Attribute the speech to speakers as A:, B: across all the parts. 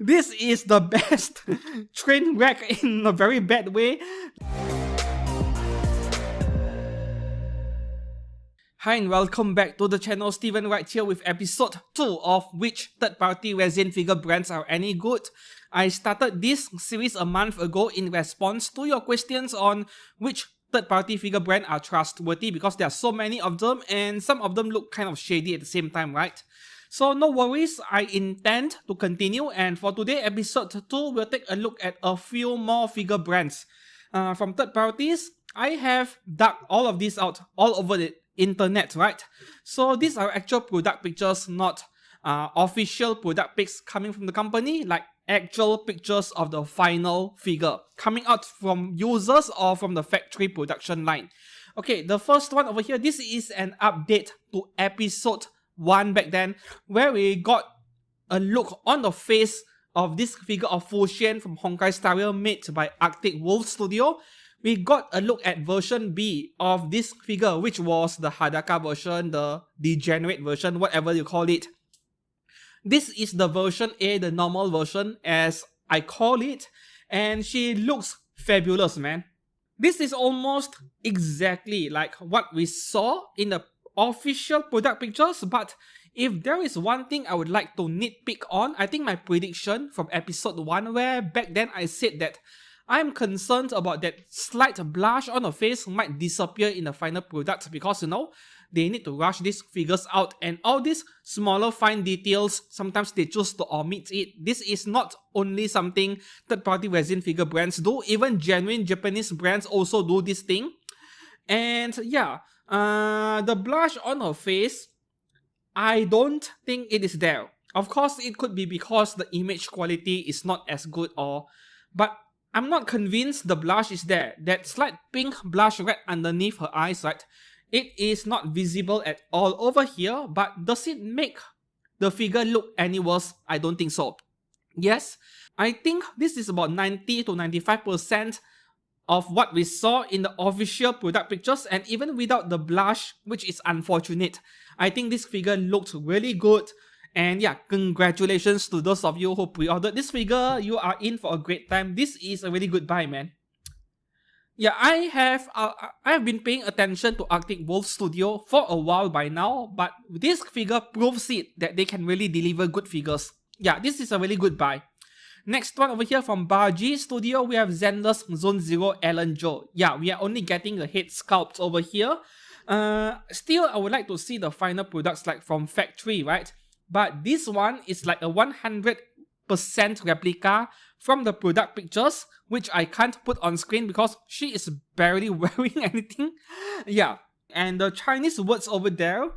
A: This is the best Trainwreck in a very bad way. Hi and welcome back to the channel. Steven right here with episode 2 of which third-party resin figure brands are any good. I started this series a month ago in response to your questions on which third-party figure brand are trustworthy, because there are so many of them and some of them look kind of shady at the same time, right? So no worries, I intend to continue, and for today episode 2 we'll take a look at a few more figure brands from third parties. I have dug all of these out all over the internet, right? So these are actual product pictures, not official product pics coming from the company, like actual pictures of the final figure coming out from users or from the factory production line. Okay, the first one over here, this is an update to episode 1 back then, where we got a look on the face of this figure of Fuxian from Honkai Star Rail made by Arctic Wolf Studio. We got a look at version B of this figure, which was the Hadaka version, the degenerate version, whatever you call it. This is the version A, the normal version as I call it, and she looks fabulous, man. This is almost exactly like what we saw in the official product pictures, but if there is one thing I would like to nitpick on, I think my prediction from episode 1, where back then I said that I'm concerned about that slight blush on the face might disappear in the final product, because you know, they need to rush these figures out, and all these smaller fine details, sometimes they choose to omit it. This is not only something third-party resin figure brands do, even genuine Japanese brands also do this thing. And yeah, the blush on her face, I don't think it is there. Of course, it could be because the image quality is not as good, but I'm not convinced the blush is there. That slight pink blush right underneath her eyes, right? It is not visible at all over here, but does it make the figure look any worse? I don't think so. Yes, I think this is about 90 to 95% of what we saw in the official product pictures, and even without the blush, which is unfortunate, I think this figure looked really good. And yeah, congratulations to those of you who pre-ordered this figure. You are in for a great time. This is a really good buy, man. Yeah, I have been paying attention to Arctic Wolf Studio for a while by now, but this figure proves it that they can really deliver good figures. Yeah, this is a really good buy. Next one over here from Paer Studio, we have Zenless Zone Zero Alan Joe. Yeah, we are only getting the head sculpt over here. Still, I would like to see the final products like from factory, right? But this one is like a 100% replica from the product pictures, which I can't put on screen because she is barely wearing anything. Yeah, and the Chinese words over there,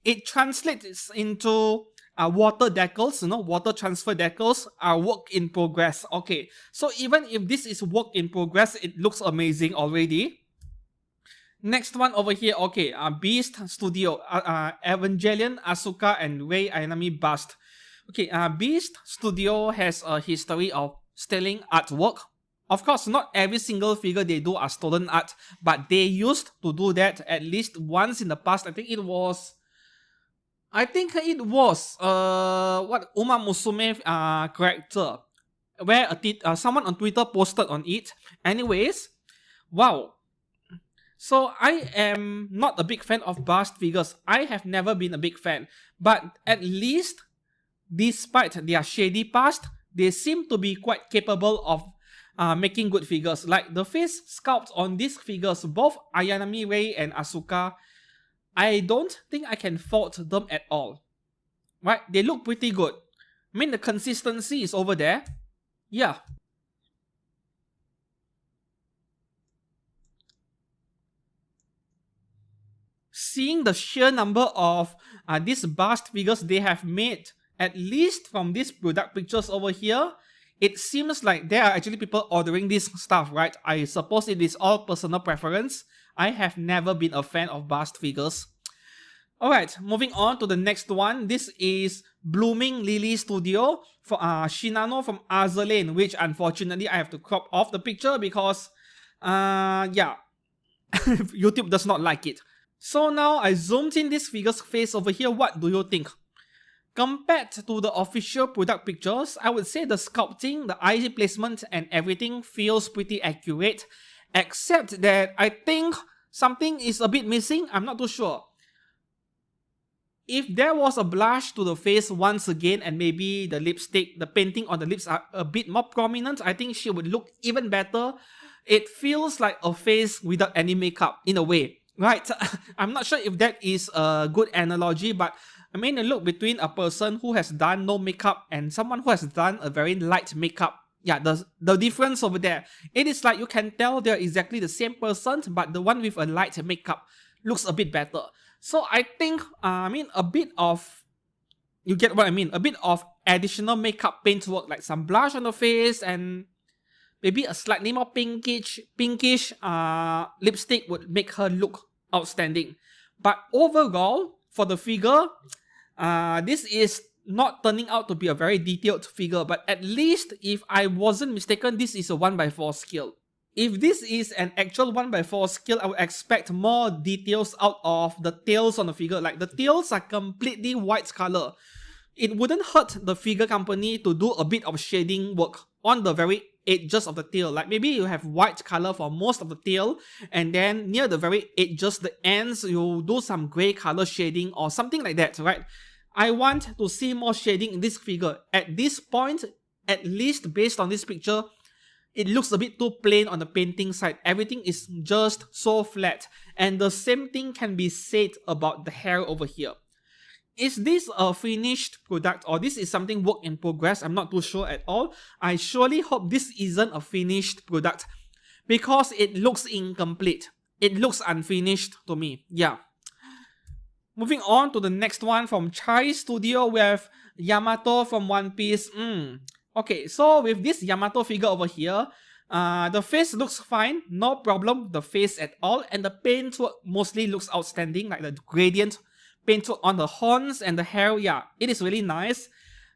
A: it translates into water decals, you know, water transfer decals are work in progress. Okay, so even if this is work in progress, it looks amazing already. Next one over here, okay, Beast Studio, Evangelion, Asuka, and Rei Ayanami bust. Okay, Beast Studio has a history of stealing artwork. Of course, not every single figure they do are stolen art, but they used to do that at least once in the past. I think it was what Uma Musume character, where someone on Twitter posted on it. Anyways, wow. So I am not a big fan of bust figures. I have never been a big fan, but at least, despite their shady past, they seem to be quite capable of making good figures. Like the face sculpts on these figures, both Ayanami, Rei, and Asuka, I don't think I can fault them at all. Right? They look pretty good. I mean, the consistency is over there. Yeah. Seeing the sheer number of these bust figures they have made, at least from these product pictures over here, it seems like there are actually people ordering this stuff, right? I suppose it is all personal preference. I have never been a fan of bust figures. Alright, moving on to the next one. This is Blooming Lily Studio for Shinano from Azalane, which unfortunately I have to crop off the picture because, yeah, YouTube does not like it. So now I zoomed in this figure's face over here. What do you think? Compared to the official product pictures, I would say the sculpting, the eye placement and everything feels pretty accurate, except that I think something is a bit missing. I'm not too sure. If there was a blush to the face once again and maybe the lipstick, the painting on the lips are a bit more prominent, I think she would look even better. It feels like a face without any makeup in a way, right? I'm not sure if that is a good analogy, but I mean a look between a person who has done no makeup and someone who has done a very light makeup. Yeah, the difference over there. It is like you can tell they're exactly the same person, but the one with a light makeup looks a bit better. So I think, a bit of, you get what I mean, a bit of additional makeup paint work, like some blush on the face and maybe a slightly more pinkish lipstick would make her look outstanding. But overall, for the figure, this is not turning out to be a very detailed figure, but at least if I wasn't mistaken, this is a 1x4 scale. If this is an actual 1x4 scale, I would expect more details out of the tails on the figure. Like the tails are completely white color. It wouldn't hurt the figure company to do a bit of shading work on the very edges of the tail. Like maybe you have white color for most of the tail, and then near the very edges, the ends, you do some gray color shading or something like that, right? I want to see more shading in this figure. At this point, at least based on this picture, it looks a bit too plain on the painting side. Everything is just so flat. And the same thing can be said about the hair over here. Is this a finished product or this is something work in progress? I'm not too sure at all. I surely hope this isn't a finished product because it looks incomplete. It looks unfinished to me. Yeah. Moving on to the next one from Chai Studio, we have Yamato from One Piece. Okay, so with this Yamato figure over here, the face looks fine, no problem with the face at all, and the paintwork mostly looks outstanding, like the gradient paintwork on the horns and the hair. Yeah, it is really nice.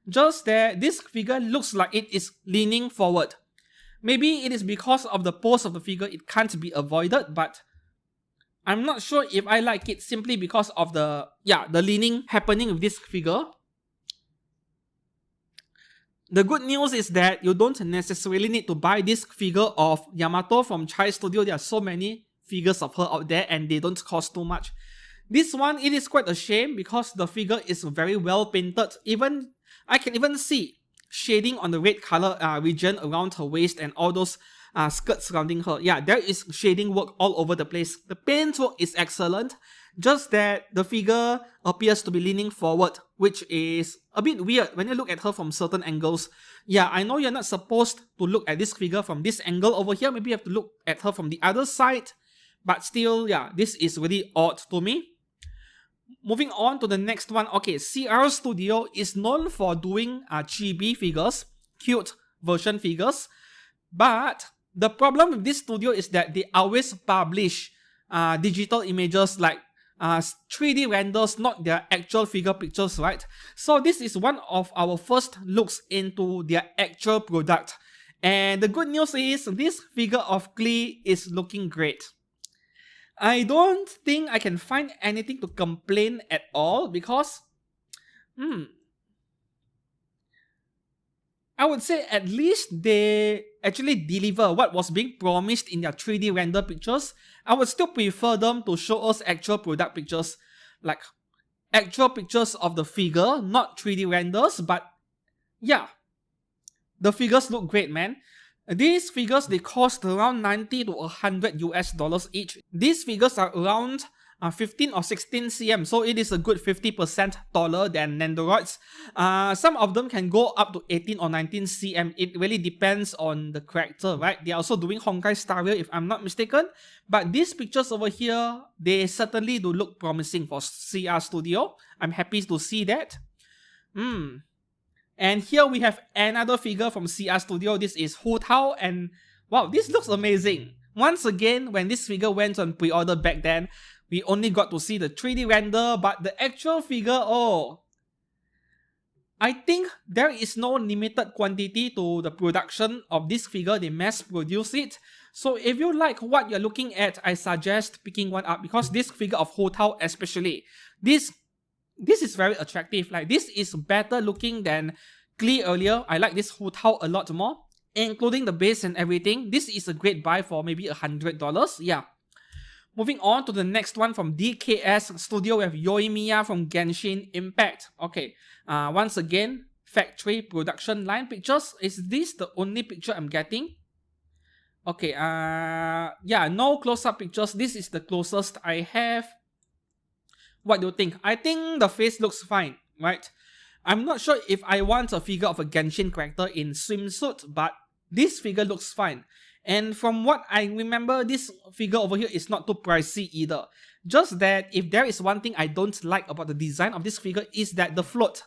A: Just that this figure looks like it is leaning forward. Maybe it is because of the pose of the figure, it can't be avoided, but I'm not sure if I like it simply because of the leaning happening with this figure. The good news is that you don't necessarily need to buy this figure of Yamato from Chai Studio. There are so many figures of her out there and they don't cost too much. This one, it is quite a shame because the figure is very well painted. I can even see shading on the red color region around her waist and all those skirts surrounding her. Yeah, there is shading work all over the place. The paint work is excellent. Just that the figure appears to be leaning forward, which is a bit weird when you look at her from certain angles. Yeah, I know you're not supposed to look at this figure from this angle over here. Maybe you have to look at her from the other side. But still, yeah, this is really odd to me. Moving on to the next one. Okay, CR Studio is known for doing chibi figures, cute version figures. But the problem with this studio is that they always publish digital images like 3D renders, not their actual figure pictures, right? So this is one of our first looks into their actual product. And the good news is this figure of Klee is looking great. I don't think I can find anything to complain at all because I would say at least they actually deliver what was being promised in their 3D render pictures. I would still prefer them to show us actual product pictures, like actual pictures of the figure, not 3D renders, but yeah, the figures look great, man. These figures, they cost around 90 to 100 US dollars each. These figures are around 15 or 16 cm, so it is a good 50% taller than Nendoroids. Some of them can go up to 18 or 19 cm. It really depends on the character, right? They are also doing Honkai Star Rail if I'm not mistaken. But these pictures over here, they certainly do look promising for CR Studio. I'm happy to see that. And here we have another figure from CR Studio. This is Hu Tao, and wow, this looks amazing. Once again, when this figure went on pre-order back then, we only got to see the 3D render, but the actual figure, I think there is no limited quantity to the production of this figure. They mass produce it. So if you like what you're looking at, I suggest picking one up because this figure of Hu Tao especially, this this is very attractive. Like, this is better looking than Klee earlier. I like this Hu Tao a lot more, including the base and everything. This is a great buy for maybe $100. Yeah. Moving on to the next one from DKS Studio, we have Yoimiya from Genshin Impact. Okay, once again, factory production line pictures. Is this the only picture I'm getting? Okay, yeah, no close-up pictures. This is the closest I have. What do you think? I think the face looks fine, right? I'm not sure if I want a figure of a Genshin character in swimsuit, but this figure looks fine. And from what I remember, this figure over here is not too pricey either. Just that if there is one thing I don't like about the design of this figure is that the float,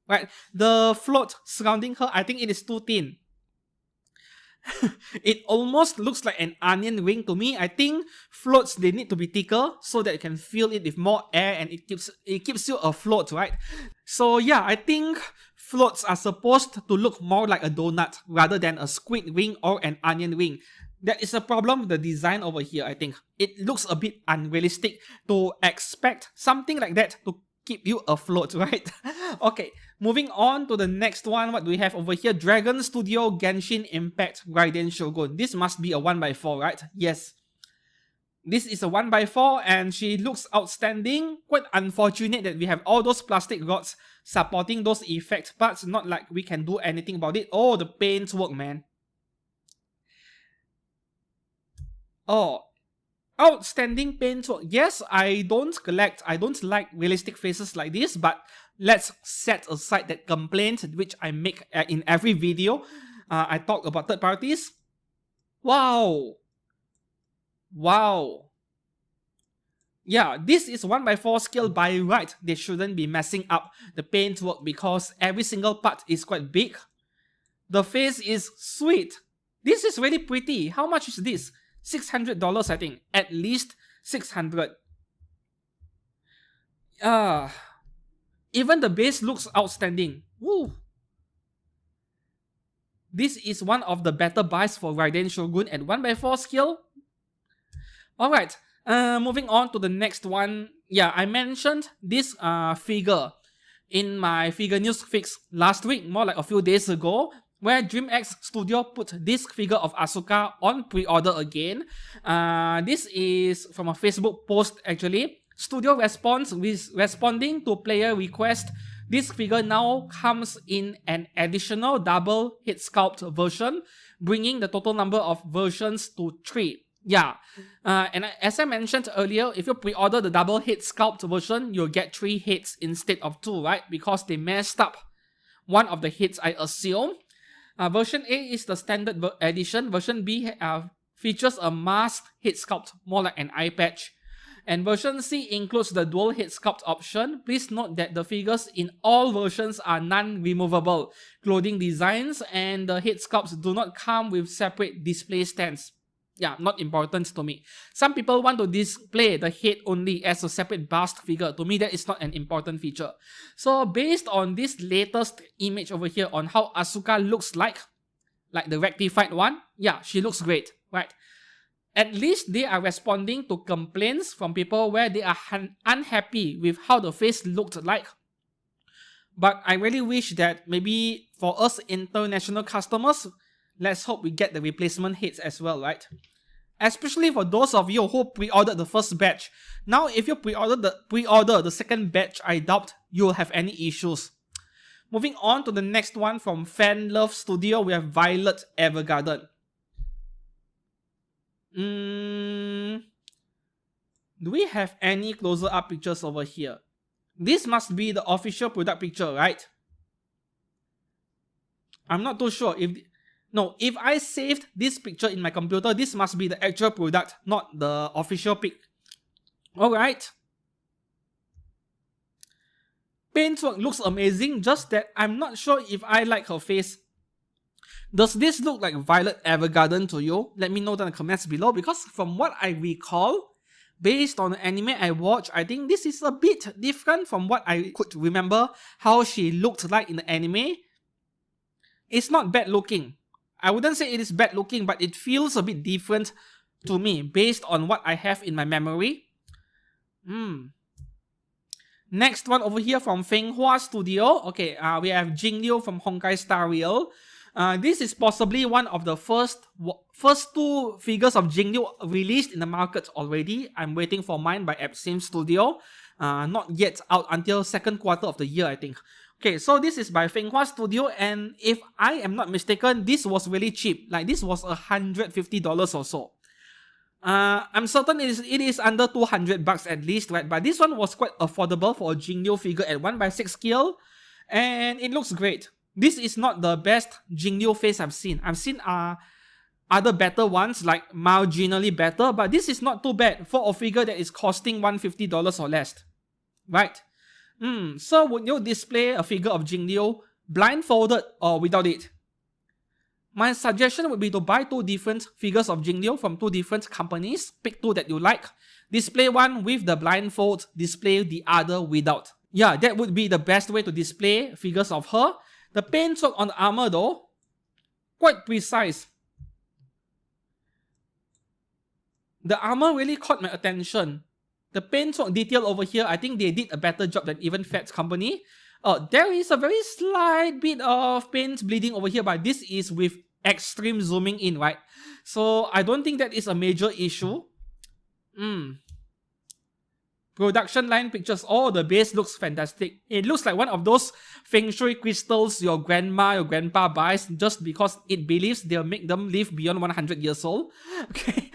A: right? The float surrounding her, I think it is too thin. It almost looks like an onion ring to me. I think floats, they need to be thicker so that you can fill it with more air and it keeps you afloat, right? So yeah, I think floats are supposed to look more like a donut rather than a squid ring or an onion ring. That is a problem with the design over here, I think. It looks a bit unrealistic to expect something like that to keep you afloat, right? Okay, moving on to the next one. What do we have over here? Dragon Studio Genshin Impact Raiden Shogun. This must be a 1x4, right? Yes. This is a 1x4 and she looks outstanding. Quite unfortunate that we have all those plastic rods supporting those effect parts. Not like we can do anything about it. Oh, the paint work, man. Oh, outstanding paint work. Yes, I don't like realistic faces like this, but let's set aside that complaint which I make in every video. I talk about third parties. Wow. Wow. Yeah, this is 1x4 scale by right. They shouldn't be messing up the paint work because every single part is quite big. The face is sweet. This is really pretty. How much is this? $600, I think. At least $600. Even the base looks outstanding. Woo. This is one of the better buys for Raiden Shogun at 1x4 scale. Alright, moving on to the next one. Yeah, I mentioned this figure in my figure news fix last week, more like a few days ago, where DreamX Studio put this figure of Asuka on pre-order again. This is from a Facebook post actually. Studio responds with responding to player request. This figure now comes in an additional double head sculpt version, bringing the total number of versions to 3. Yeah, and as I mentioned earlier, if you pre-order the double head sculpt version, you'll get 3 heads instead of 2, right? Because they messed up one of the heads, I assume. Version A is the standard edition. Version B features a masked head sculpt, more like an eye patch. And version C includes the dual head sculpt option. Please note that the figures in all versions are non-removable clothing designs, and the head sculpts do not come with separate display stands. Yeah, not important to me. Some people want to display the head only as a separate bust figure. To me, that is not an important feature. So based on this latest image over here on how Asuka looks like the rectified one, yeah, she looks great, right? At least they are responding to complaints from people where they are unhappy with how the face looked like. But I really wish that maybe for us international customers, let's hope we get the replacement heads as well, right? Especially for those of you who pre-ordered the first batch. Now, if you pre-order the second batch, I doubt you'll have any issues. Moving on to the next one from Fan Love Studio, we have Violet Evergarden. Do we have any closer up pictures over here? This must be the official product picture, right? I'm not too sure if... No, if I saved this picture in my computer, this must be the actual product, not the official pic. Alright. Paintwork looks amazing, just that I'm not sure if I like her face. Does this look like Violet Evergarden to you? Let me know in the comments below, because from what I recall, based on the anime I watched, I think this is a bit different from what I could remember how she looked like in the anime. It's not bad looking. I wouldn't say it is bad looking, but it feels a bit different to me based on what I have in my memory. Next one over here from Fenghua Studio. Okay, we have Jing from Honkai Star Rail. This is possibly one of the first two figures of Jing released in the market already. I'm waiting for mine by Same Studio. Not yet out until second quarter of the year, I think. Okay, so this is by Fenghua Studio, and if I am not mistaken, this was really cheap. Like, this was $150 or so. I'm certain it is under 200 bucks at least, right? But this one was quite affordable for a Jingyo figure at 1/6 scale, and it looks great. This is not the best Jingyo face I've seen. I've seen other better ones, like marginally better, but this is not too bad for a figure that is costing $150 or less, right? So would you display a figure of Jingyo blindfolded or without it? My suggestion would be to buy 2 different figures of Jingyo from 2 different companies. Pick 2 that you like. Display one with the blindfold, display the other without. Yeah, that would be the best way to display figures of her. The paintwork on the armor though, quite precise. The armor really caught my attention. The paintwork detail over here, I think they did a better job than even Fat's company. There is a very slight bit of paint bleeding over here, but this is with extreme zooming in, right? So I don't think that is a major issue. Production line pictures. Oh, the base looks fantastic. It looks like one of those feng shui crystals your grandma, your grandpa buys just because it believes they'll make them live beyond 100 years old. Okay.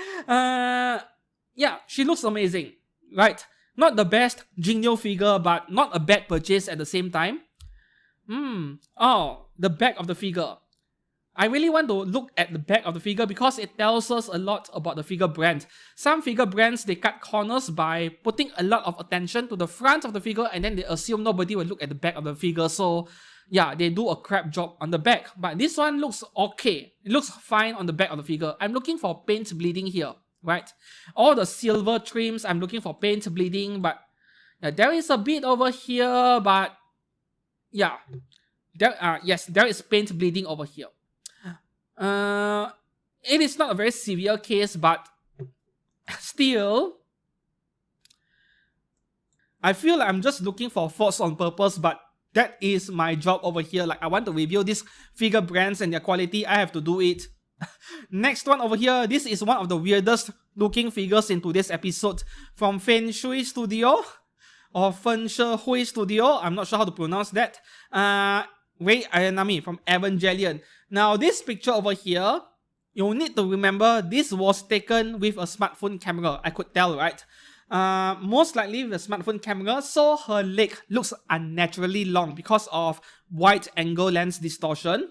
A: Yeah, she looks amazing, right? Not the best Jingyo figure, but not a bad purchase at the same time. Oh, the back of the figure. I really want to look at the back of the figure because it tells us a lot about the figure brand. Some figure brands, they cut corners by putting a lot of attention to the front of the figure and then they assume nobody will look at the back of the figure. So yeah, they do a crap job on the back. But this one looks okay. It looks fine on the back of the figure. I'm looking for paint bleeding here, right? All the silver trims, I'm looking for paint bleeding, but yeah, there is a bit over here, but yeah, yes, there is paint bleeding over here. It is not a very severe case, but still, I feel like I'm just looking for faults on purpose, but that is my job over here. Like, I want to review these figure brands and their quality. I have to do it. Next one over here, this is one of the weirdest looking figures in today's episode from Feng Shui Studio or Feng Shui Studio. I'm not sure how to pronounce that. Nami from Evangelion. Now, this picture over here, you need to remember this was taken with a smartphone camera. I could tell, right? Most likely with a smartphone camera, so her leg looks unnaturally long because of wide angle lens distortion.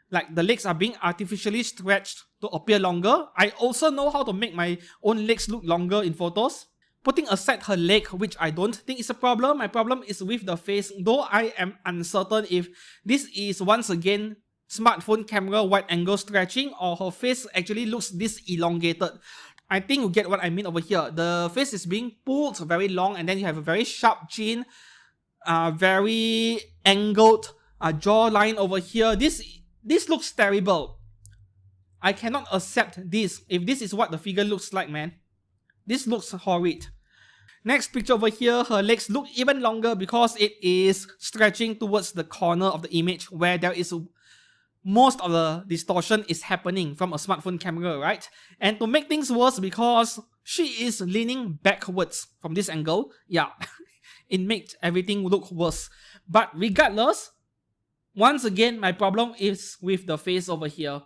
A: Like, the legs are being artificially stretched to appear longer. I also know how to make my own legs look longer in photos. Putting aside her leg, which I don't think is a problem, my problem is with the face, though I am uncertain if this is once again smartphone camera wide angle stretching or her face actually looks this elongated. I think you get what I mean over here. The face is being pulled very long and then you have a very sharp chin, very angled jawline over here. This looks terrible. I cannot accept this if this is what the figure looks like, man. This looks horrid. Next picture over here, her legs look even longer because it is stretching towards the corner of the image where there is most of the distortion is happening from a smartphone camera, right? And to make things worse, because she is leaning backwards from this angle, yeah, it makes everything look worse. But regardless, once again, my problem is with the face over here.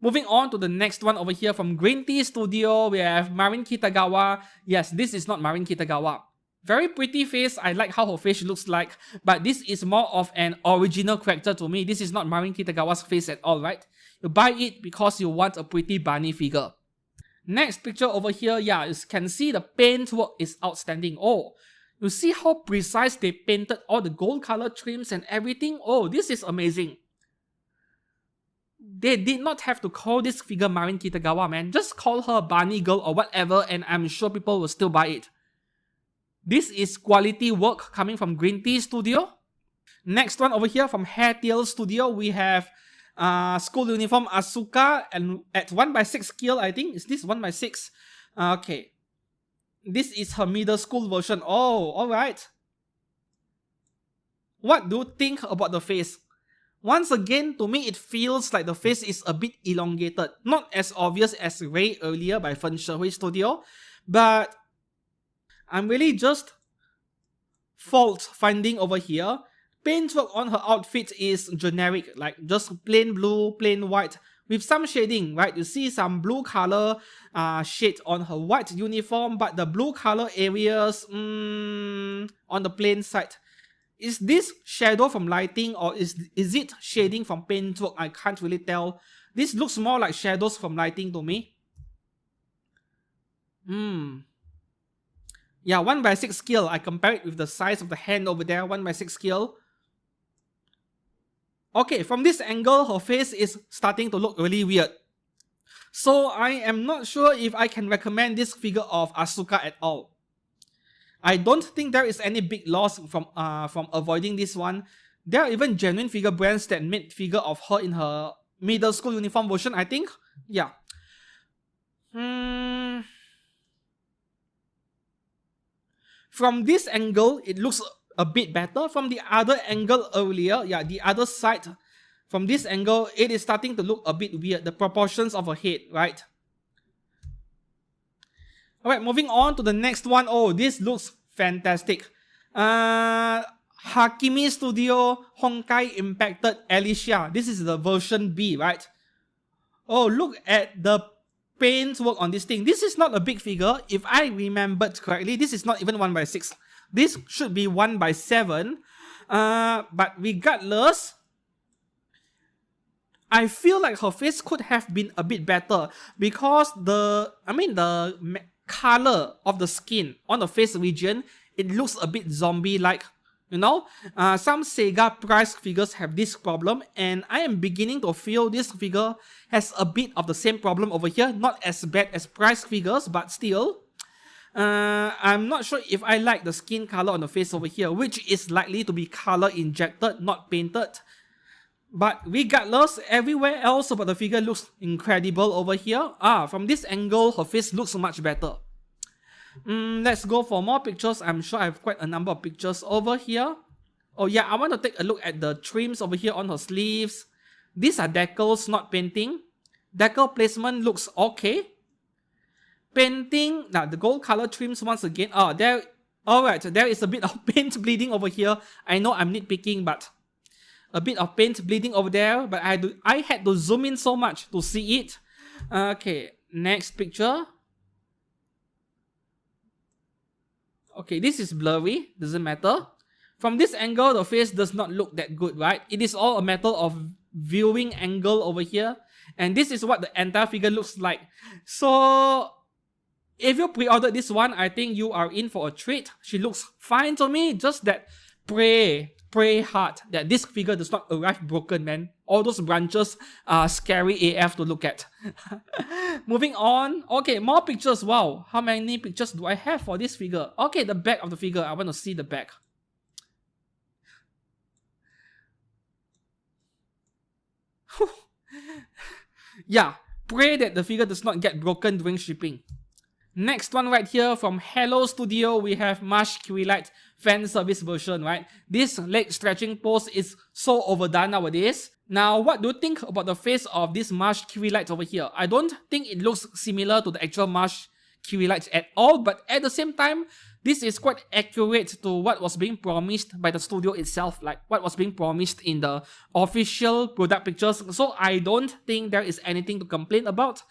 A: Moving on to the next one over here from Green Tea Studio, we have Marin Kitagawa. Yes, this is not Marin Kitagawa. Very pretty face, I like how her face looks like, but this is more of an original character to me. This is not Marin Kitagawa's face at all, right? You buy it because you want a pretty bunny figure. Next picture over here, yeah, you can see the paint work is outstanding. Oh, you see how precise they painted all the gold color trims and everything? Oh, this is amazing. They did not have to call this figure Marin Kitagawa, man. Just call her Bunny Girl or whatever and I'm sure people will still buy it. This is quality work coming from Green Tea Studio. Next one over here from Hairtail Studio, we have school uniform Asuka and at 1/6 scale, I think. Is this 1/6? Okay. This is her middle school version. Oh, alright. What do you think about the face? Once again, to me, it feels like the face is a bit elongated. Not as obvious as way earlier by Fenghua Studio, but I'm really just fault finding over here. Paintwork on her outfit is generic, like just plain blue, plain white, with some shading, right? You see some blue color shade on her white uniform, but the blue color areas on the plain side. Is this shadow from lighting, or is it shading from paintwork? I can't really tell. This looks more like shadows from lighting to me. Yeah, 1/6 scale. I compare it with the size of the hand over there, 1/6 scale. Okay, from this angle, her face is starting to look really weird. So I am not sure if I can recommend this figure of Asuka at all. I don't think there is any big loss from avoiding this one. There are even genuine figure brands that made figure of her in her middle school uniform version, I think. Yeah. From this angle, it looks a bit better. From the other angle earlier, yeah, the other side, from this angle, it is starting to look a bit weird. The proportions of her head, right? Alright, moving on to the next one. Oh, this looks fantastic. Hakimi Studio Honkai Impacted Alicia. This is the version B, right? Oh, look at the paint work on this thing. This is not a big figure. If I remembered correctly, this is not even 1/6. This should be 1/7. But regardless, I feel like her face could have been a bit better because the color of the skin on the face region, it looks a bit zombie-like. You know, some Sega price figures have this problem, and I am beginning to feel this figure has a bit of the same problem over here. Not as bad as price figures, but still. I'm not sure if I like the skin color on the face over here, which is likely to be color injected, not painted. But regardless, everywhere else about the figure looks incredible over here. From this angle, her face looks much better. Let's go for more pictures. I'm sure I have quite a number of pictures over here. Oh yeah, I want to take a look at the trims over here on her sleeves. These are decals, not painting. Decal placement looks okay. Painting, now the gold color trims once again. Alright, there is a bit of paint bleeding over here. I know I'm nitpicking, but a bit of paint bleeding over there, but I had to zoom in so much to see it. Okay, next picture. Okay, this is blurry, doesn't matter. From this angle, the face does not look that good, right? It is all a matter of viewing angle over here. And this is what the entire figure looks like. So, if you pre-ordered this one, I think you are in for a treat. She looks fine to me, just that pray hard that this figure does not arrive broken, man. All those branches are scary AF to look at. Moving on. Okay, more pictures. Wow, how many pictures do I have for this figure? Okay, the back of the figure. I want to see the back. Yeah, pray that the figure does not get broken during shipping. Next one right here from Hello Studio, we have Marsh Kyrielight fan service version, right? This leg stretching pose is so overdone nowadays. Now, what do you think about the face of this Marsh Kyrielight over here? I don't think it looks similar to the actual Marsh Kyrielight at all, but at the same time, this is quite accurate to what was being promised by the studio itself, like what was being promised in the official product pictures. So I don't think there is anything to complain about.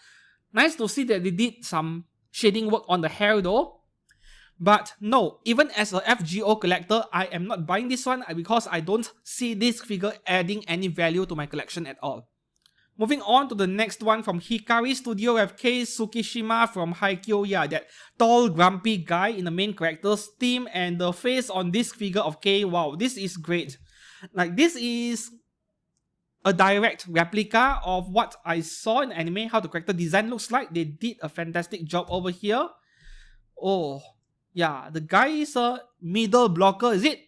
A: Nice to see that they did some shading work on the hair though. But no, even as a FGO collector, I am not buying this one because I don't see this figure adding any value to my collection at all. Moving on to the next one from Hitori Studio, we have Kei Tsukishima from Haikyuu. Yeah, that tall, grumpy guy in the main character's team, and the face on this figure of Kei, wow, this is great. Like, this is a direct replica of what I saw in anime, how the character design looks like. They did a fantastic job over here. Oh, yeah, the guy is a middle blocker, is it?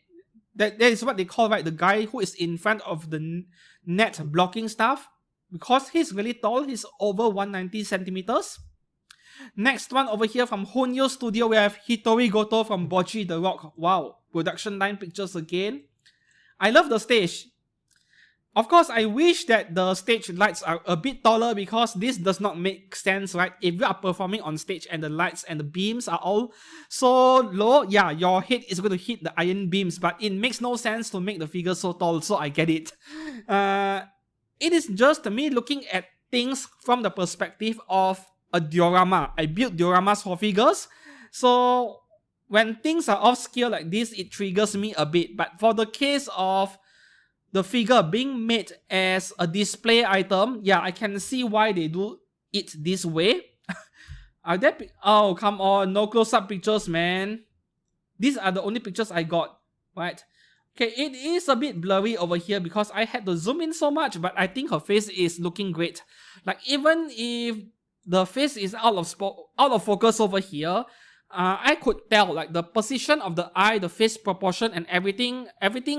A: That is what they call, right? The guy who is in front of the net blocking stuff. Because he's really tall, he's over 190 centimeters. Next one over here from Honyo Studio, we have Hitori Gotoh from Bocchi the Rock. Wow, production line pictures again. I love the stage. Of course, I wish that the stage lights are a bit taller because this does not make sense, right? If you are performing on stage and the lights and the beams are all so low, yeah, your head is going to hit the iron beams, but it makes no sense to make the figure so tall, so I get it. It is just me looking at things from the perspective of a diorama. I build dioramas for figures, so when things are off scale like this, it triggers me a bit. But for the case of the figure being made as a display item, yeah, I can see why they do it this way. Are there... Oh, come on, no close-up pictures, man. These are the only pictures I got, right? Okay, it is a bit blurry over here because I had to zoom in so much, but I think her face is looking great. Like, even if the face is out of focus over here, I could tell like the position of the eye, the face proportion and everything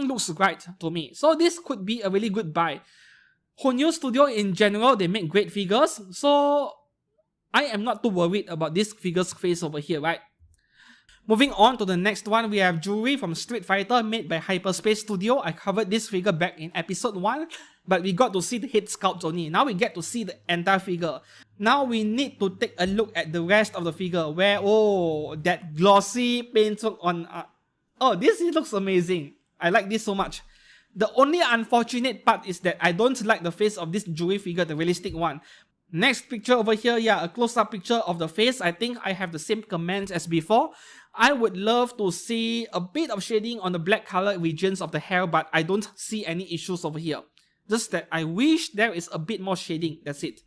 A: looks right to me. So this could be a really good buy. Honyo Studio in general, they make great figures, so I am not too worried about this figure's face over here, right? Moving on to the next one, we have Juri from Street Fighter made by Hyperspace Studio. I covered this figure back in episode 1, but we got to see the head sculpt only. Now we get to see the entire figure. Now we need to take a look at the rest of the figure where, oh, that glossy paint on... oh, this looks amazing. I like this so much. The only unfortunate part is that I don't like the face of this Juri figure, the realistic one. Next picture over here, yeah, a close-up picture of the face. I think I have the same comments as before. I would love to see a bit of shading on the black color regions of the hair, but I don't see any issues over here. Just that I wish there is a bit more shading, that's it.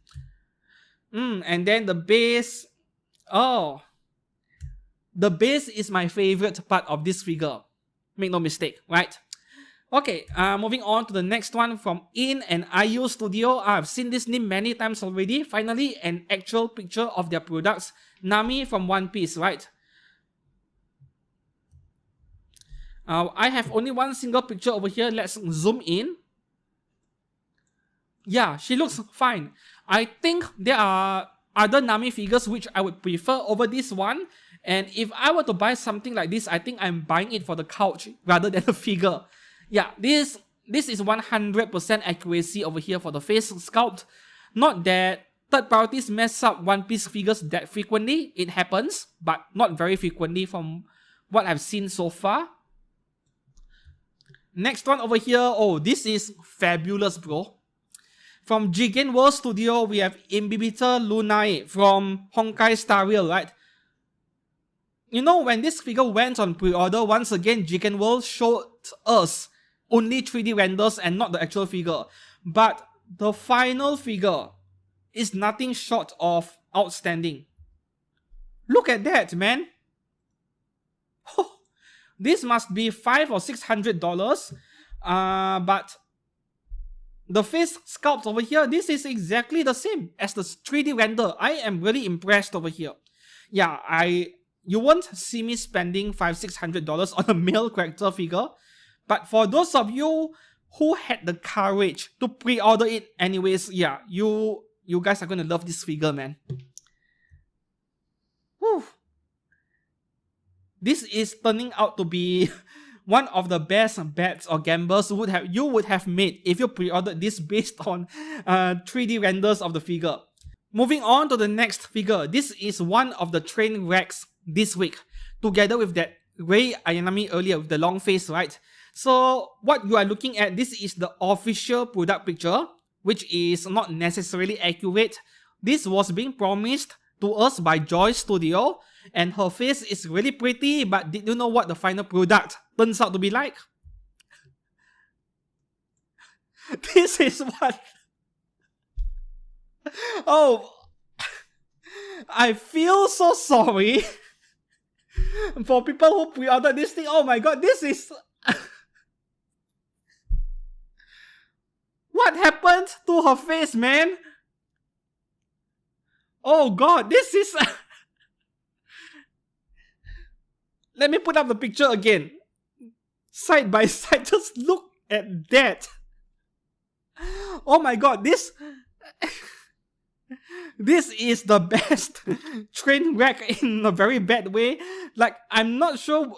A: And then the base. Oh, the base is my favorite part of this figure. Make no mistake, right? Okay, moving on to the next one from In and IU Studio. I've seen this name many times already. Finally, an actual picture of their products. Nami from One Piece, right? I have only one single picture over here. Let's zoom in. Yeah, she looks fine. I think there are other Nami figures which I would prefer over this one. And if I were to buy something like this, I think I'm buying it for the couch rather than the figure. Yeah, this is 100% accuracy over here for the face sculpt. Not that third parties mess up One Piece figures that frequently. It happens, but not very frequently from what I've seen so far. Next one over here. Oh, this is fabulous, bro. From Jigan World Studio, we have Imbibita Lunai from Honkai Star Rail, right? You know, when this figure went on pre-order, once again, Jigan World showed us only 3D renders and not the actual figure. But the final figure is nothing short of outstanding. Look at that, man. Oh, this must be $500 or $600. But the face sculpt over here, this is exactly the same as the 3D render. I am really impressed over here. Yeah, you won't see me spending $500-600 on a male character figure. But for those of you who had the courage to pre-order it anyways, yeah, you guys are going to love this figure, man. Whew. This is turning out to be one of the best bets or gambles you would have made if you pre-ordered this based on 3D renders of the figure. Moving on to the next figure. This is one of the Trainwrecks this week, together with that Rei Ayanami earlier with the long face, right? So what you are looking at, this is the official product picture, which is not necessarily accurate. This was being promised to us by Joy Studio, and her face is really pretty, but did you know what the final product turns out to be like? This is what... Oh, I feel so sorry for people who pre-ordered this thing. Oh my god, this is... What happened to her face, man? Oh god, this is... Let me put up the picture again. Side by side, just look at that. Oh my god, this... This is the best Trainwreck in a very bad way. Like, I'm not sure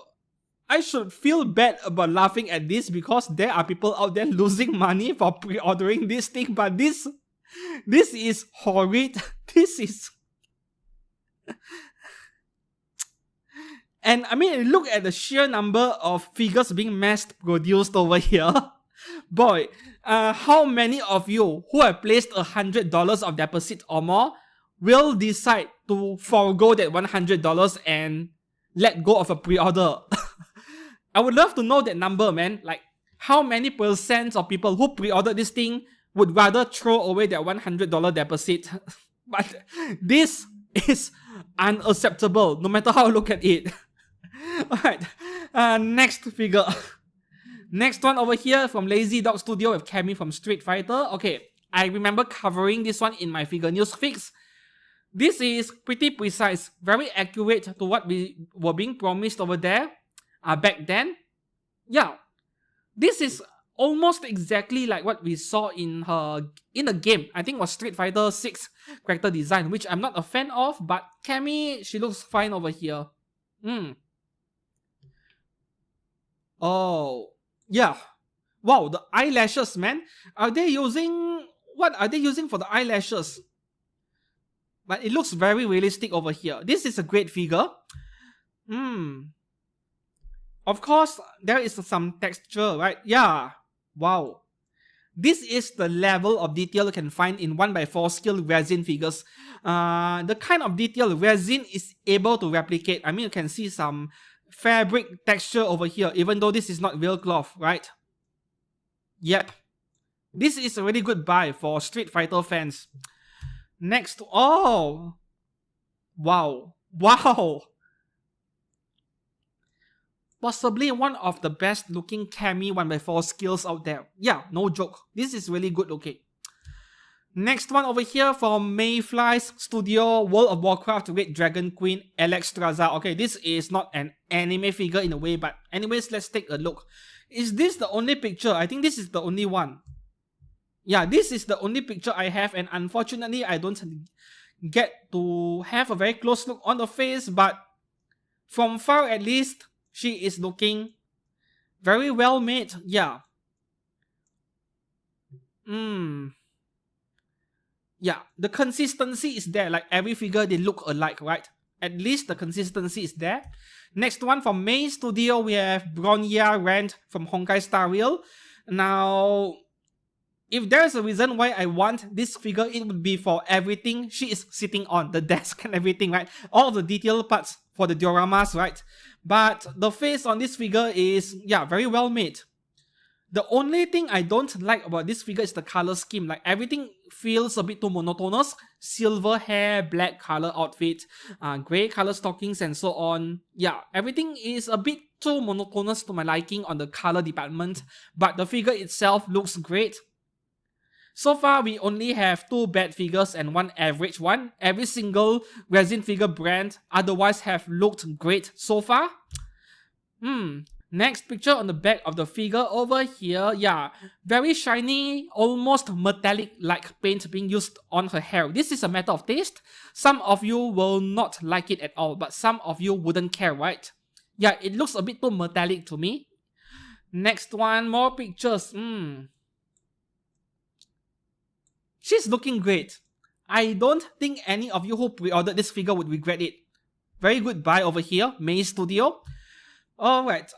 A: I should feel bad about laughing at this because there are people out there losing money for pre-ordering this thing, but this is horrid. This is... And I mean, look at the sheer number of figures being mass produced over here. Boy, how many of you who have placed $100 of deposit or more will decide to forego that $100 and let go of a pre-order? I would love to know that number, man. Like, how many percent of people who pre-ordered this thing would rather throw away their $100 deposit? But this is unacceptable, no matter how I look at it. Alright, next figure. Next one over here from Lazy Dog Studio with Cammy from Street Fighter. Okay, I remember covering this one in my figure news fix. This is pretty precise, very accurate to what we were being promised over there back then. Yeah, this is almost exactly like what we saw in the game. I think it was Street Fighter 6 character design, which I'm not a fan of, but Cammy, she looks fine over here. Oh, yeah. Wow, the eyelashes, man. What are they using for the eyelashes? But it looks very realistic over here. This is a great figure. Of course, there is some texture, right? Yeah. Wow. This is the level of detail you can find in 1x4 scale resin figures. The kind of detail resin is able to replicate. I mean, you can see some fabric texture over here, even though this is not real cloth, right? Yep. This is a really good buy for Street Fighter fans. Next, oh! Wow. Wow! Possibly one of the best looking Cammy 1x4 skills out there. Yeah, no joke. This is really good looking. Next one over here from Mayfly's Studio, World of Warcraft Red Dragon Queen Alexstrasza. Okay, this is not an anime figure in a way, but anyways, let's take a look. Is this the only picture? I think this is the only one. Yeah, this is the only picture I have, and unfortunately, I don't get to have a very close look on the face, but from far at least, she is looking very well made. Yeah. Yeah, the consistency is there. Like every figure, they look alike, right? At least the consistency is there. Next one from Marin Studio, we have Bronya Rand from Honkai Star Rail. Now, if there's a reason why I want this figure, it would be for everything she is sitting on, the desk and everything, right? All the detail parts for the dioramas, right? But the face on this figure is, yeah, very well made. The only thing I don't like about this figure is the color scheme. Like everything feels a bit too monotonous. Silver hair, black color outfit, grey color stockings and so on. Yeah, everything is a bit too monotonous to my liking on the color department. But the figure itself looks great. So far, we only have 2 bad figures and 1 average one. Every single resin figure brand otherwise have looked great so far. Next picture on the back of the figure over here. Yeah, very shiny, almost metallic-like paint being used on her hair. This is a matter of taste. Some of you will not like it at all, but some of you wouldn't care, right? Yeah, it looks a bit too metallic to me. Next one, more pictures. She's looking great. I don't think any of you who pre-ordered this figure would regret it. Very good buy over here, Marin Studio. Alright,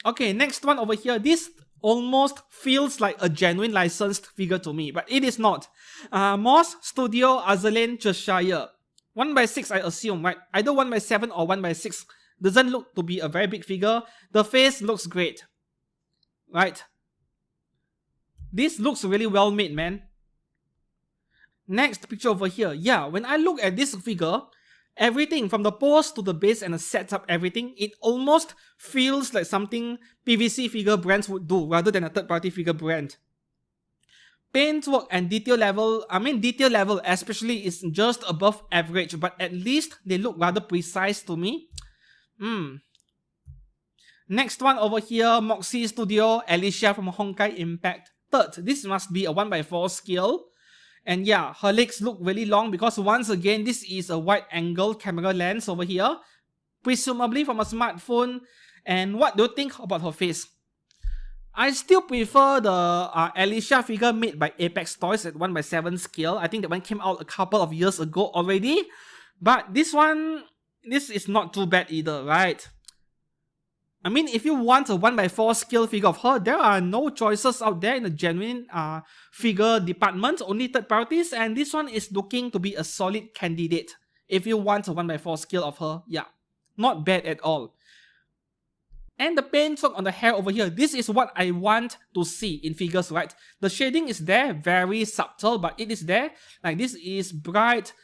A: okay, next one over here. This almost feels like a genuine licensed figure to me, but it is not. Moss Studio Azalane Cheshire. 1x6 I assume, right? Either 1x7 or 1x6. Doesn't look to be a very big figure. The face looks great. Right? This looks really well made, man. Next picture over here. Yeah, when I look at this figure, everything from the pose to the base and the setup, everything, it almost feels like something PVC figure brands would do rather than a third-party figure brand. Paintwork and detail level, detail level especially is just above average, but at least they look rather precise to me. Next one over here, Moxie Studio, Alicia from Honkai Impact. Third, this must be a 1x4 scale. And yeah, her legs look really long because once again, this is a wide angle camera lens over here, presumably from a smartphone. And what do you think about her face? I still prefer the Alicia figure made by Apex Toys at 1/7 scale. I think that one came out a couple of years ago already. But this is not too bad either, right? I mean, if you want a 1/4 scale figure of her, there are no choices out there in the genuine figure department, only third parties, and this one is looking to be a solid candidate. If you want a 1/4 scale of her, yeah, not bad at all. And the paintwork on the hair over here, this is what I want to see in figures, right? The shading is there, very subtle, but it is there. Like this is bright,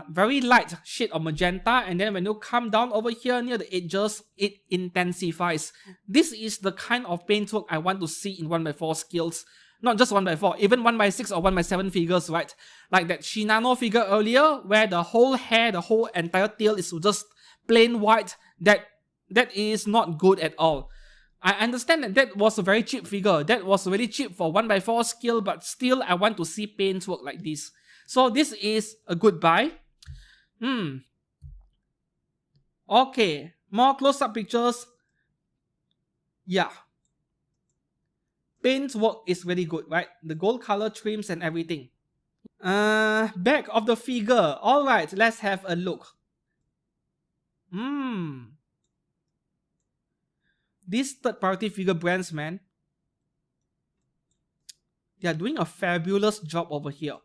A: very light shade of magenta, and then when you come down over here near the edges, it intensifies. This is the kind of paintwork I want to see in 1/4 scales. Not just 1/4, even 1/6 or 1/7 figures, right? Like that Shinano figure earlier, where the whole hair, the whole entire tail is just plain white. That is not good at all. I understand that was a very cheap figure. That was really cheap for 1/4 scale, but still I want to see paintwork like this. So this is a good buy. Okay, more close-up pictures. Yeah. Paintwork is really good, right? The gold color trims and everything. Back of the figure. Alright, let's have a look. These third-party figure brands, man, they are doing a fabulous job over here.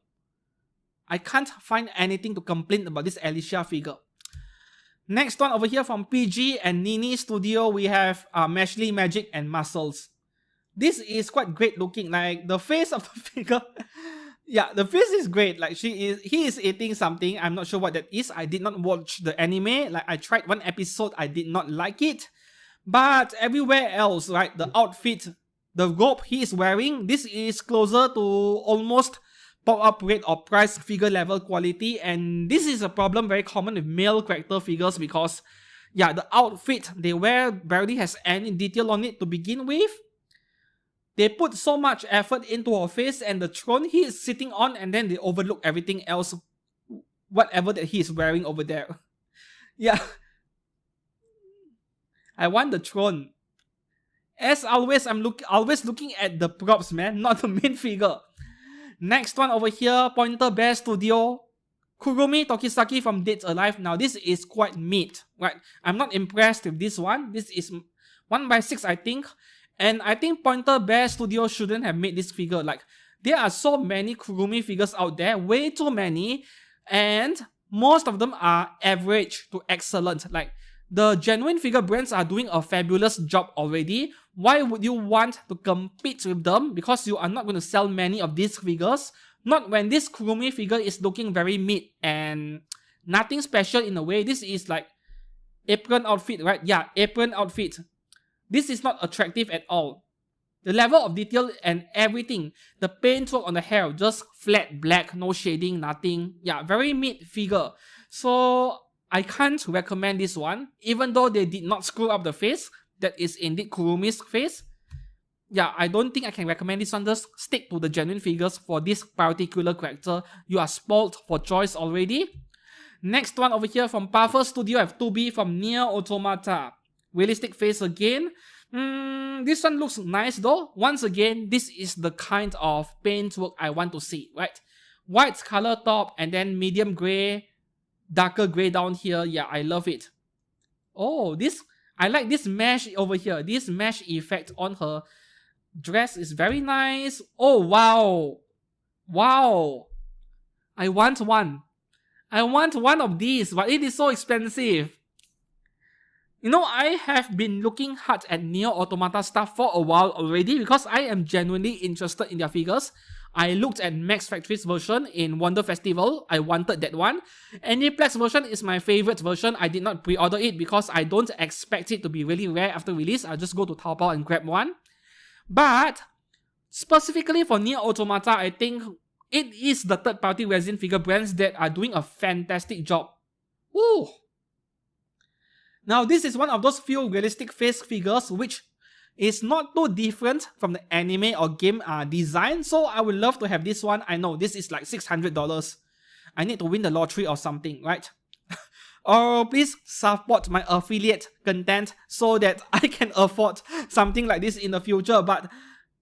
A: I can't find anything to complain about this Alicia figure. Next one over here from PG and Nini Studio, we have Mashley Magic and Muscles. This is quite great looking. Like the face of the figure, yeah, the face is great. Like he is eating something. I'm not sure what that is. I did not watch the anime. Like I tried one episode, I did not like it. But everywhere else, right, the outfit, the robe he is wearing, this is closer to almost pop-up rate or price figure level quality, and this is a problem very common with male character figures because, yeah, the outfit they wear barely has any detail on it to begin with. They put so much effort into her face and the throne he is sitting on, and then they overlook everything else, whatever that he is wearing over there. Yeah. I want the throne. As always, I'm always looking at the props, man, not the main figure. Next one over here, Paer Studio. Kurumi Tokisaki from Dead Alive. Now this is quite mid, right? I'm not impressed with this one. This is 1/6, I think. And I think Paer Studio shouldn't have made this figure. Like, there are so many Kurumi figures out there, way too many. And most of them are average to excellent. Like, the genuine figure brands are doing a fabulous job already. Why would you want to compete with them? Because you are not going to sell many of these figures. Not when this Kurumi figure is looking very mid and nothing special in a way. This is like apron outfit, right? Yeah, apron outfit. This is not attractive at all. The level of detail and everything. The paintwork on the hair, just flat black, no shading, nothing. Yeah, very mid figure. So I can't recommend this one, even though they did not screw up the face. That is indeed Kurumi's face. Yeah, I don't think I can recommend this one. Just stick to the genuine figures for this particular character. You are spoiled for choice already. Next one over here from Paer Studio, I have 2B from Nier Automata. Realistic face again. This one looks nice though. Once again, this is the kind of paintwork I want to see, right? White color top and then medium grey, darker grey down here. Yeah, I love it. Oh, I like this mesh over here. This mesh effect on her dress is very nice. Oh, wow. Wow. I want one. I want one of these, but it is so expensive. You know, I have been looking hard at Nier Automata stuff for a while already because I am genuinely interested in their figures. I looked at Max Factory's version in Wonder Festival. I wanted that one. Aniplex version is my favorite version. I did not pre-order it because I don't expect it to be really rare after release. I'll just go to Taobao and grab one. But specifically for Nier Automata, I think it is the third-party resin figure brands that are doing a fantastic job. Woo! Now, this is one of those few realistic face figures which It's not too different from the anime or game design, so I would love to have this one. I know this is like $600. I need to win the lottery or something, right? Or please support my affiliate content so that I can afford something like this in the future. But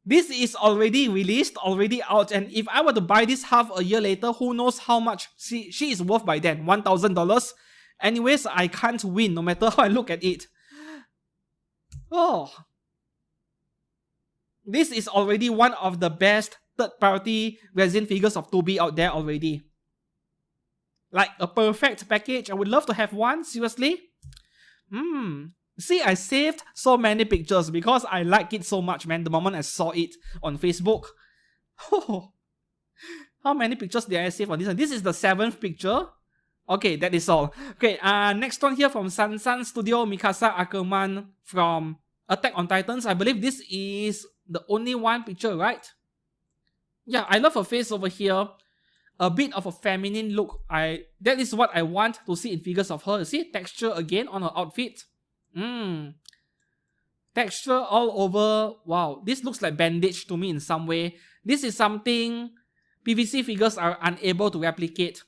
A: this is already released, already out, and if I were to buy this half a year later, who knows how much she is worth by then. $1,000. Anyways, I can't win no matter how I look at it. Oh, this is already one of the best third-party resin figures of 2B out there already. Like a perfect package. I would love to have one, seriously. See, I saved so many pictures because I like it so much, man, the moment I saw it on Facebook. Oh, how many pictures did I save on this one? This is the 7th picture. Okay, that is all. Okay, next one here from Zan Studio, Mikasa Ackerman from Attack on Titans. I believe this is the only one picture, right? Yeah, I love her face over here. A bit of a feminine look. That is what I want to see in figures of her. See, texture again on her outfit. Texture all over. Wow, this looks like bandage to me in some way. This is something PVC figures are unable to replicate.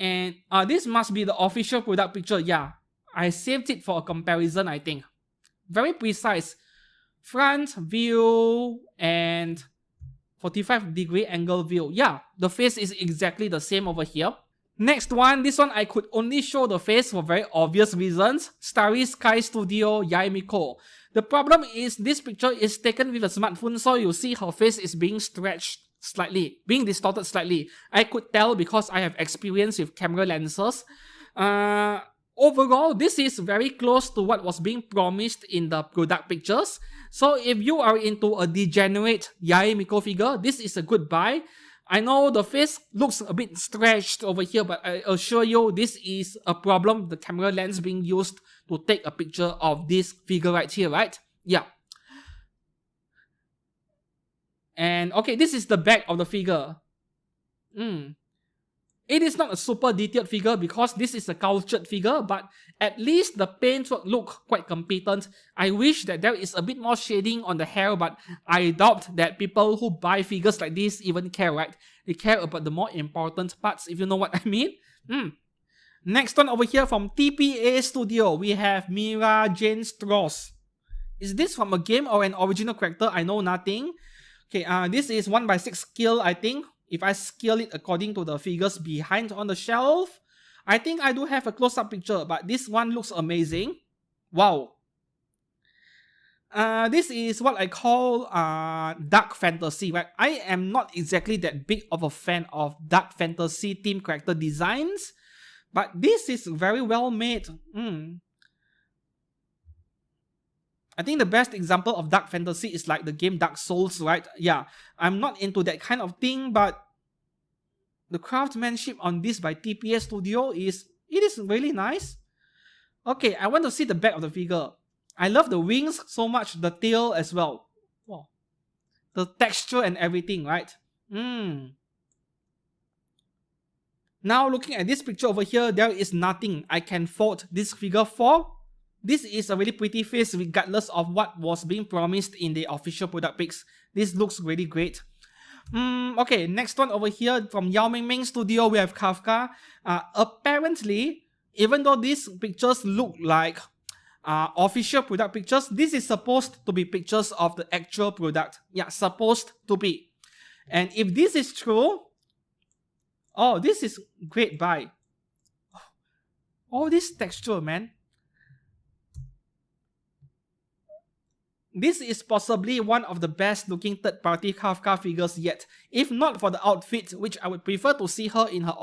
A: And this must be the official product picture. Yeah, I saved it for a comparison, I think. Very precise. Front view and 45-degree angle view. Yeah, the face is exactly the same over here. Next one, this one I could only show the face for very obvious reasons. Starry Sky Studio, Yaimiko. The problem is this picture is taken with a smartphone, so you see her face is being stretched slightly, being distorted slightly. I could tell because I have experience with camera lenses. Overall, this is very close to what was being promised in the product pictures. So if you are into a degenerate Yaimiko figure, this is a good buy. I know the face looks a bit stretched over here, but I assure you this is a problem, the camera lens being used to take a picture of this figure right here, right? Yeah. And okay, this is the back of the figure. It is not a super detailed figure because this is a cultured figure, but at least the paintwork look quite competent. I wish that there is a bit more shading on the hair, but I doubt that people who buy figures like this even care, right? They care about the more important parts, if you know what I mean. Next one over here from TPA Studio, we have Mira Jane Strauss. Is this from a game or an original character? I know nothing. Okay, this is 1/6 scale, I think. If I scale it according to the figures behind on the shelf, I think I do have a close-up picture, but this one looks amazing. Wow. This is what I call dark fantasy, right? I am not exactly that big of a fan of dark fantasy themed character designs, but this is very well made. I think the best example of dark fantasy is like the game Dark Souls, right? Yeah, I'm not into that kind of thing, but the craftsmanship on this by TPS Studio is really nice. Okay, I want to see the back of the figure. I love the wings so much, the tail as well. Wow. The texture and everything, right? Now looking at this picture over here, there is nothing I can fault this figure for. This is a really pretty face regardless of what was being promised in the official product pics. This looks really great. Okay, next one over here from Ya Ming Studio, we have Kafka. Apparently, even though these pictures look like official product pictures, this is supposed to be pictures of the actual product. Yeah, supposed to be. And if this is true, oh, this is great buy. Oh, this texture, man. This is possibly one of the best looking third-party Kafka figures yet, if not for the outfit, which I would prefer to see her in her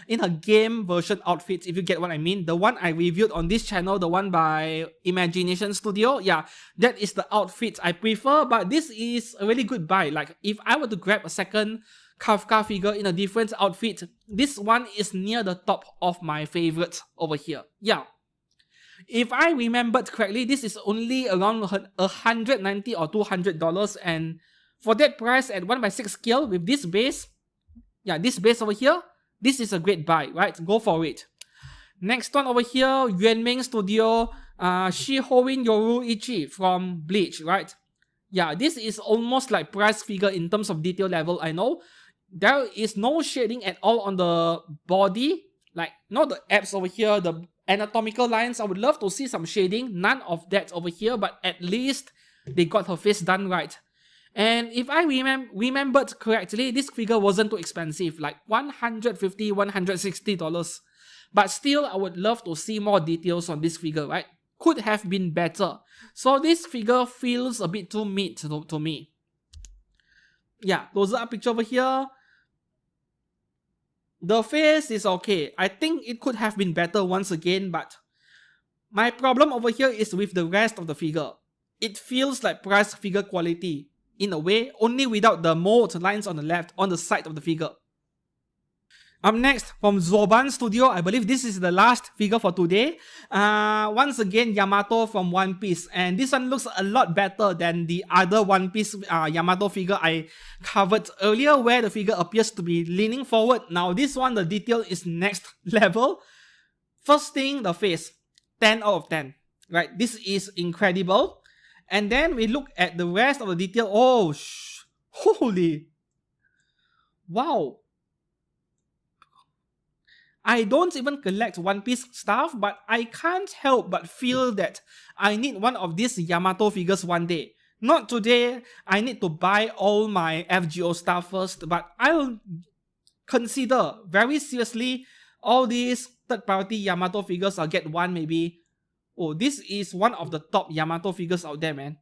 A: in her game version outfit, if you get what I mean. The one I reviewed on this channel, the one by Imagination Studio, yeah, that is the outfit I prefer, but this is a really good buy. Like, if I were to grab a second Kafka figure in a different outfit, this one is near the top of my favorites over here. Yeah. If I remembered correctly, this is only around $190 or $200, and for that price at 1/6 scale with this base, yeah, this base over here, this is a great buy, right? Go for it. Next one over here, Ya Ming Studio. Shihorin Yoruichi from Bleach, right? Yeah, this is almost like price figure in terms of detail level, I know. There is no shading at all on the body, like not the abs over here, the anatomical lines. I would love to see some shading. None of that over here, but at least they got her face done right. And if I remembered correctly, this figure wasn't too expensive, like $150, $160. But still, I would love to see more details on this figure, right? Could have been better. So this figure feels a bit too mid to me. Yeah, closer up picture over here. The face is okay. I think it could have been better once again, but my problem over here is with the rest of the figure. It feels like price figure quality in a way, only without the mold lines on the left, on the side of the figure. Up next, from Zan Studio, I believe this is the last figure for today. Once again, Yamato from One Piece. And this one looks a lot better than the other One Piece Yamato figure I covered earlier, where the figure appears to be leaning forward. Now this one, the detail is next level. First thing, the face. 10 out of 10. Right? This is incredible. And then we look at the rest of the detail. Oh, holy. Wow. I don't even collect One Piece stuff, but I can't help but feel that I need one of these Yamato figures one day. Not today, I need to buy all my FGO stuff first, but I'll consider very seriously all these third-party Yamato figures. I'll get one maybe. Oh, this is one of the top Yamato figures out there, man.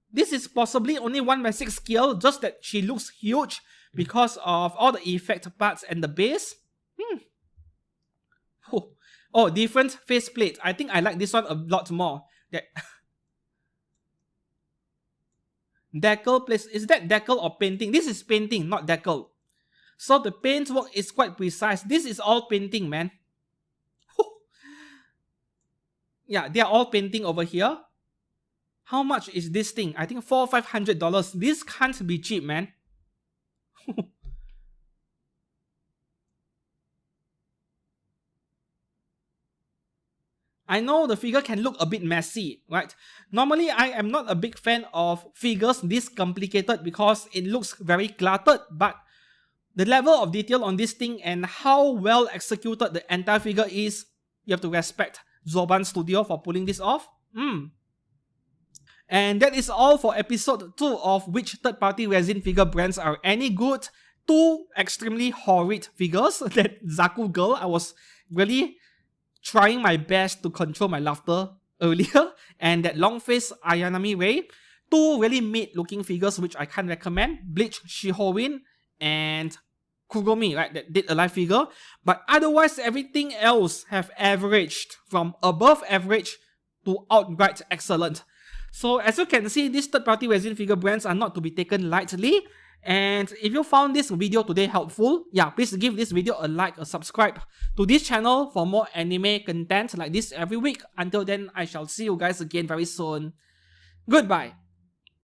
A: This is possibly only 1/6 scale, just that she looks huge because of all the effect parts and the base. Oh, different faceplate. I think I like this one a lot more. Decal place. Is that decal or painting? This is painting, not decal. So the paint work is quite precise. This is all painting, man. Yeah, they are all painting over here. How much is this thing? I think $400 or $500. This can't be cheap, man. I know the figure can look a bit messy, right? Normally, I am not a big fan of figures this complicated because it looks very cluttered, but the level of detail on this thing and how well executed the entire figure is, you have to respect Zan Studio for pulling this off. And that is all for episode 2 of which third-party resin figure brands are any good. 2 extremely horrid figures. That Zaku girl, I was really trying my best to control my laughter earlier. And that long face Ayanami Rei. 2 really mid-looking figures which I can't recommend. Bleach Shihorin and Kuromi, right? That Dead Alive figure. But otherwise, everything else have averaged from above average to outright excellent. So as you can see, these third-party resin figure brands are not to be taken lightly. And if you found this video today helpful, yeah, please give this video a like, a subscribe to this channel for more anime content like this every week. Until then, I shall see you guys again very soon. Goodbye.